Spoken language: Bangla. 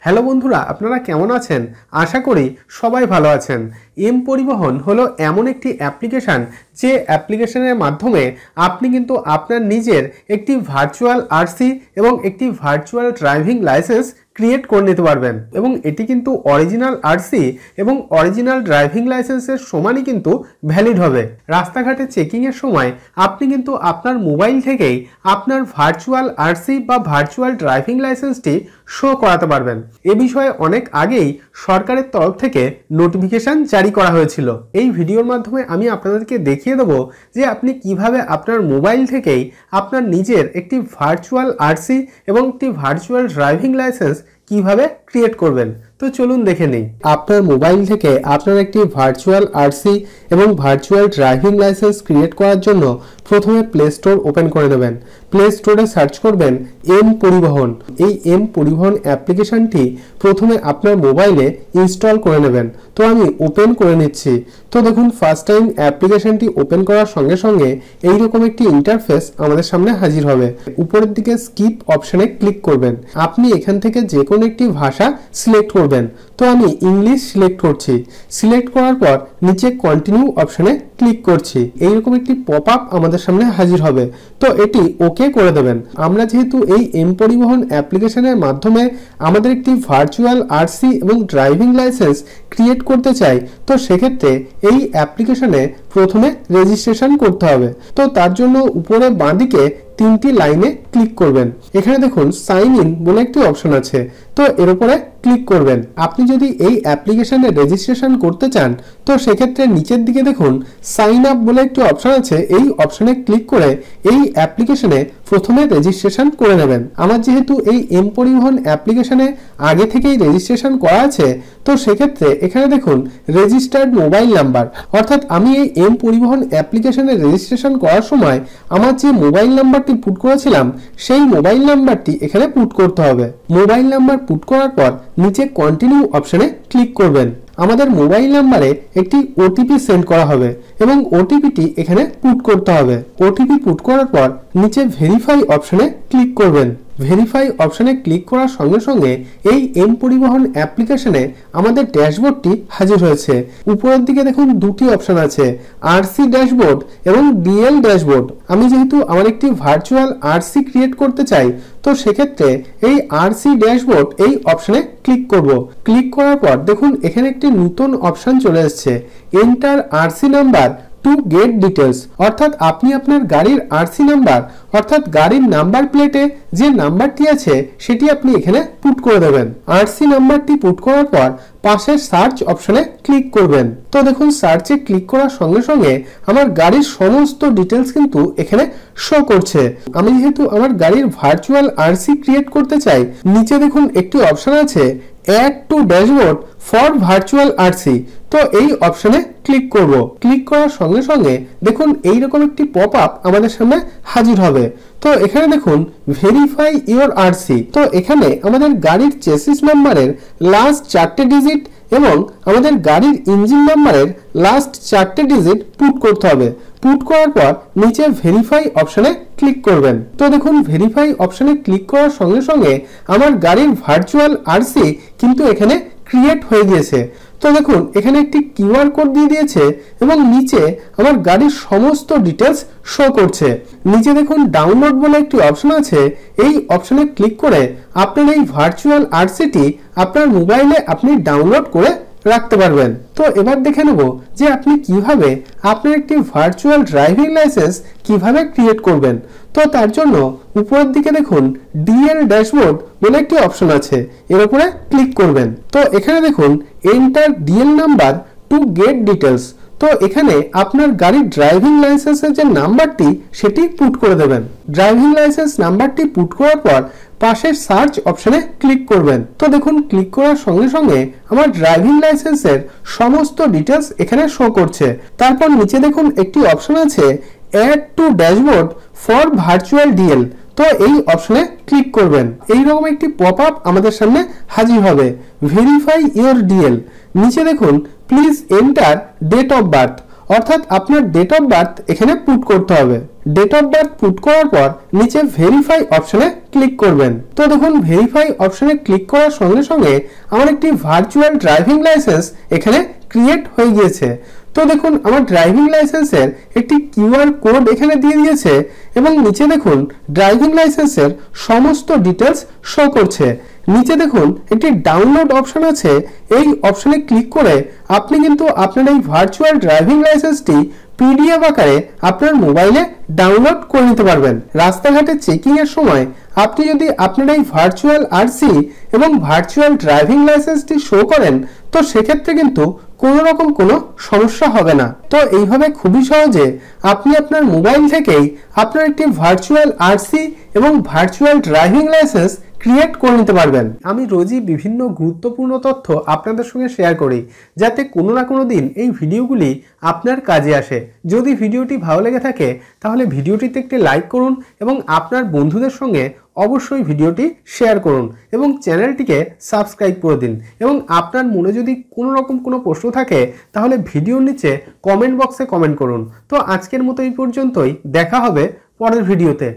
হ্যালো বন্ধুরা, আপনারা কেমন আছেন? আশা করি সবাই ভালো আছেন। পরিবহন হলো এমন একটি অ্যাপ্লিকেশান যে অ্যাপ্লিকেশনের মাধ্যমে আপনি কিন্তু আপনার নিজের একটি ভার্চুয়াল আরসি এবং একটি ভার্চুয়াল ড্রাইভিং লাইসেন্স ক্রিয়েট করে নিতে পারবেন এবং এটি কিন্তু অরিজিনাল আরসি এবং অরিজিনাল ড্রাইভিং লাইসেন্সের সমানই কিন্তু ভ্যালিড হবে। রাস্তাঘাটে চেকিংয়ের সময় আপনি কিন্তু আপনার মোবাইল থেকেই আপনার ভার্চুয়াল আরসি বা ভার্চুয়াল ড্রাইভিং লাইসেন্সটি শো করাতে পারবেন। এ বিষয়ে অনেক আগেই সরকারের তরফ থেকে নোটিফিকেশন জারি করা হয়েছিল। এই ভিডিওর মাধ্যমে আমি আপনাদেরকে দেখিয়ে দেবো যে আপনি কিভাবে আপনার মোবাইল থেকেই আপনার নিজের একটি ভার্চুয়াল আরসি এবং একটি ভার্চুয়াল ড্রাইভিং লাইসেন্স কিভাবে ক্রিয়েট করবেন। তো চলুন দেখে নিই। আপনার মোবাইল থেকে আপনার একটি ভার্চুয়াল আরসি এবং ভার্চুয়াল ড্রাইভিং লাইসেন্স ক্রিয়েট করার জন্য প্রথমে প্লে স্টোর ওপেন করে নেবেন। প্লে স্টোরে সার্চ করবেন পরিবহন। এই পরিবহন অ্যাপ্লিকেশনটি প্রথমে আপনার মোবাইলে ইনস্টল করে নেবেন। তো আমি ওপেন করে নিচ্ছি। তো দেখুন, ফার্স্ট টাইম অ্যাপ্লিকেশনটি ওপেন করার সঙ্গে সঙ্গে এইরকম একটি ইন্টারফেস আমাদের সামনে হাজির হবে। উপরের দিকে স্কিপ অপশনে ক্লিক করবেন। আপনি এখান থেকে যে কোনো একটি ভাষা সিলেক্ট করবেন। তো আমি ইংলিশ সিলেক্ট করছি। সিলেক্ট করার পর নিচে কন্টিনিউ অপশনে ক্লিক করছি। এইরকম একটি পপ আপ আমাদের সামনে হাজির হবে। তো এটি ওকে করে দেবেন। আমরা যেহেতু এই পরিবহন অ্যাপ্লিকেশনের মাধ্যমে আমাদের একটি ভার্চুয়াল আরসি এবং ড্রাইভিং লাইসেন্স ক্রিয়েট করতে চাই, তো সেক্ষেত্রে এই অ্যাপ্লিকেশনে প্রথমে রেজিস্ট্রেশন করতে হবে। তো তার জন্য উপরে বাঁদিকে তিনটি লাইনে ক্লিক করবেন। এখানে দেখুন সাইন ইন বলে একটি অপশন আছে। তো এর উপরে ক্লিক করবেন। আপনি যদি এই অ্যাপ্লিকেশনে রেজিস্ট্রেশন করতে চান, তো সেক্ষেত্রে নিচের দিকে দেখুন সাইন আপ বলে একটি অপশন আছে। এই অপশনে ক্লিক করে এই অ্যাপ্লিকেশনে প্রথমে রেজিস্ট্রেশন করে নেবেন। আমার যেহেতু এই পরিবহন অ্যাপ্লিকেশনে আগে থেকেই রেজিস্ট্রেশন করা আছে, তো সেক্ষেত্রে এখানে দেখুন রেজিস্টার্ড মোবাইল নাম্বার, অর্থাৎ আমি এই পরিবহন অ্যাপ্লিকেশনে রেজিস্ট্রেশন করার সময় আমার যে মোবাইল নাম্বারটি পুট করেছিলাম সেই মোবাইল নাম্বারটি এখানে পুট করতে হবে। মোবাইল নাম্বার পুট করার পর নিচে কন্টিনিউ অপশনে ক্লিক করবেন। আমাদের মোবাইল নাম্বারে একটি ওটিপি সেন্ড করা হবে এবং ওটিপিটি এখানে পুট করতে হবে। ওটিপি পুট করার পর নিচে ভেরিফাই অপশনে ক্লিক করবেন। ভেরিফাই অপশনে ক্লিক করার সঙ্গে সঙ্গে এই পরিবহন অ্যাপ্লিকেশনে আমাদের ড্যাশবোর্ডটি হাজির হয়েছে। উপরের দিকে দেখুন দুটি অপশন আছে, আরসি ড্যাশবোর্ড এবং ডিএল ড্যাশবোর্ড। আমি যেহেতু আমার একটি ভার্চুয়াল আরসি ক্রিয়েট করতে চাই, তো সেক্ষেত্রে এই আরসি ড্যাশবোর্ড এই অপশনে ক্লিক করব। ক্লিক করার পর দেখুন এখানে একটি নতুন অপশন চলে এসেছে, enter RC number to get details, অর্থাৎ আপনি আপনার গাড়ির আরসি নাম্বার অর্থাৎ গাড়ির নাম্বার প্লেটে যে নাম্বারটি আছে সেটি আপনি এখানে পুট করে দেবেন। আরসি নাম্বারটি পুট করার পর পাশে সার্চ অপশনে ক্লিক করবেন। তো দেখুন সার্চে ক্লিক করার সঙ্গে সঙ্গে আমার গাড়ির সমস্ত ডিটেলস কিন্তু এখানে শো করছে। আমি যেহেতু আমার গাড়ির ভার্চুয়াল আরসি ক্রিয়েট করতে চাই, নিচে দেখুন একটি অপশন আছে add to dashboard for virtual RC. তো এই অপশনে ক্লিক করব। ক্লিক করার সঙ্গে সঙ্গে দেখুন এইরকম একটি পপ আপ আমাদের সামনে হাজির হবে। তো এখানে দেখুন ভেরিফাই ইওর আরসি। তো এখানে আমাদের গাড়ির চেসিস নাম্বারের লাস্ট 4টে ডিজিট এবং আমাদের গাড়ির ইঞ্জিন নাম্বারের লাস্ট 4টে ডিজিট পুট করতে হবে। পুট করার পর নিচে ভেরিফাই অপশনে ক্লিক করবেন। তো দেখুন ভেরিফাই অপশনে ক্লিক করার সঙ্গে সঙ্গে আমার গাড়ির ভার্চুয়াল আরসি কিন্তু এখানে ক্রিয়েট হয়ে গিয়েছে। তো দেখুন এখানে একটি কিউআর কোড দিয়ে দিয়েছে এবং নিচে আমার গাড়ির সমস্ত ডিটেলস শো করছে। নিচে দেখুন ডাউনলোড বলে একটি অপশন আছে। এই অপশনে ক্লিক করে আপনার এই ভার্চুয়াল আরসিটি আপনার মোবাইলে আপনি ডাউনলোড করে রাখতে পারবেন। তো এবার দেখে নেব যে আপনি কিভাবে আপনার একটি ভার্চুয়াল ড্রাইভিং লাইসেন্স কিভাবে ক্রিয়েট করবেন। তো তার জন্য উপরের দিকে দেখুন ডিএল ড্যাশবোর্ড বলে একটি অপশন আছে, এর উপরে ক্লিক করবেন। তো এখানে দেখুন enter DL number to get details. তো এখানে আপনার গাড়ির ড্রাইভিং লাইসেন্সের যে নাম্বারটি সেটি পুট করে দেবেন। ড্রাইভিং লাইসেন্স নাম্বারটি পুট করার পর পাশের সার্চ অপশনে ক্লিক করবেন। তো দেখুন ক্লিক করার সঙ্গে সঙ্গে আমার ড্রাইভিং লাইসেন্সের সমস্ত ডিটেলস এখানে শো করছে। তারপর নিচে দেখুন একটি অপশন আছে add to dashboard for virtual DL. তো এই অপশনে ক্লিক করবেন। এইরকম একটি পপ আপ আমাদের সামনে হাজির হবে, ভেরিফাই ইওর ডিএল। নিচে দেখুন please enter date of birth, অর্থাৎ আপনার ডেট অফ বার্থ এখানে পুট করতে হবে। ডেট অফ বার্থ পুট করার পর নিচে ভেরিফাই অপশনে ক্লিক করবেন। তো দেখুন ভেরিফাই অপশনে ক্লিক করার সঙ্গে সঙ্গে আমার একটি ভার্চুয়াল ড্রাইভিং লাইসেন্স এখানে ক্রিয়েট হয়ে গিয়েছে। তো দেখুন আমার ড্রাইভিং লাইসেন্সের একটি কিউআর কোড এখানে দিয়ে দিয়েছে এবং নিচে দেখুন ড্রাইভিং লাইসেন্সের সমস্ত ডিটেলস শো করছে। নিচে দেখুন একটি ডাউনলোড অপশন আছে, এই অপশনে ক্লিক করে আপনি কিন্তু আপনার এই ভার্চুয়াল ড্রাইভিং লাইসেন্সটি পিডিএফ আকারে আপনার মোবাইলে ডাউনলোড করে নিতে পারবেন। রাস্তাঘাটে চেকিং এর সময় আপনি যদি আপনার এই ভার্চুয়াল আরসি এবং ভার্চুয়াল ড্রাইভিং লাইসেন্সটি শো করেন তো সেক্ষেত্রে কিন্তু কোনো রকম কোনো সমস্যা হবে না। তো এইভাবে খুবই সহজে আপনি আপনার মোবাইল থেকেই আপনার একটি ভার্চুয়াল আরসি এবং ভার্চুয়াল ড্রাইভিং লাইসেন্স ক্রিয়েট করে নিতে পারবেন। আমি রোজই বিভিন্ন গুরুত্বপূর্ণ তথ্য আপনাদের সঙ্গে শেয়ার করি যাতে কোনো না কোনো দিন এই ভিডিওগুলি আপনার কাজে আসে। যদি ভিডিওটি ভালো লেগে থাকে তাহলে ভিডিওটিতে একটি লাইক করুন এবং আপনার বন্ধুদের সঙ্গে অবশ্যই ভিডিওটি শেয়ার করুন এবং চ্যানেলটিকে সাবস্ক্রাইব করে দিন। এবং আপনার মনে যদি কোনো রকম কোনো প্রশ্ন থাকে তাহলে ভিডিওর নিচে কমেন্ট বক্সে কমেন্ট করুন। তো আজকের মতো এই পর্যন্তই, দেখা হবে পরের ভিডিওতে।